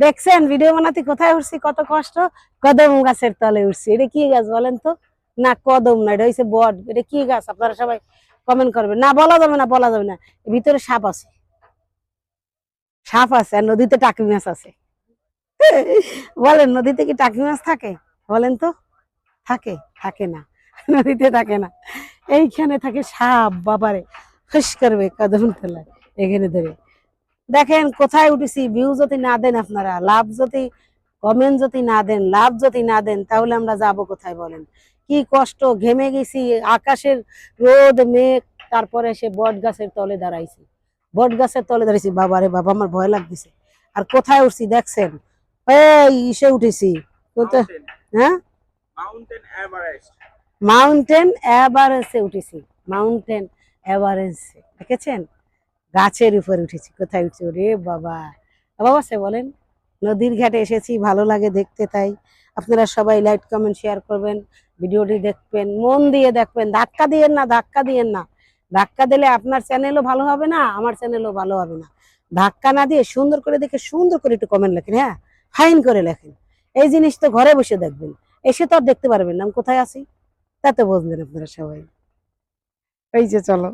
দেখছেন ভিডিও বানাতে কোথায় উঠছি, কত কষ্ট। কদম গাছের তলে উঠছি। এটা কি গাছ বলেন তো? না কদম না, এটা হচ্ছে বট। এটা কি গাছ আপনারা সবাই কমেন্ট করবেন। না বলা যাবে না, বলা যাবে না। ভিতরে সাপ আছে, সাপ আছে, আর নদীতে টাকি মাছ আছে। বলেন নদীতে কি টাকি মাছ থাকে? বলেন তো। থাকে? থাকে না, নদীতে থাকে না। এইখানে থাকে সাপ। বাবারে, ফিস করবে কদম তলায় এখানে ধরে। দেখেন কোথায় উঠেছি। ভিউ যদি না দেন আপনারা, লাভ যদি, কমেন্ট যদি না দেন, লাভ যদি না দেন, তাহলে আমরা যাব কোথায় বলেন? কি কষ্ট, ঘেমে গেছি। আকাশের রোদ মেঘ, তারপরে সে বট গাছের তলে দাঁড়াইছি। বট গাছের তলে দাঁড়াইছি। বাবারে বাবা, আমার ভয় লাগতেছে। আর কোথায় উঠছি দেখছেন? এই ইসে উঠেছি কোথায়? হ্যাঁ, মাউন্টেন এভারেস্টে উঠেছি। মাউন্টেন এভারেস্টে, দেখেছেন? গাছের উপরে উঠেছি। কোথায় উঠছি? ওরে বাবা, বাবা সে বলেন। নদীর ঘাটে এসেছি, ভালো লাগে দেখতে। তাই আপনারা সবাই লাইক কমেন্ট শেয়ার করবেন, ভিডিওটি দেখবেন, মন দিয়ে দেখবেন। ধাক্কা দিয়েন না, ধাক্কা দিয়েন না। ধাক্কা দিলে আপনার চ্যানেলও ভালো হবে না, আমার চ্যানেলও ভালো হবে না। ধাক্কা না দিয়ে সুন্দর করে দেখে সুন্দর করে একটু কমেন্ট লেখেন। হ্যাঁ, ফাইন করে লেখেন। এই জিনিস তো ঘরে বসে দেখবেন, এসে তো আর দেখতে পারবেন না আমি কোথায় আছি। তা তো বুঝলেন আপনারা সবাই। এই যে চলো।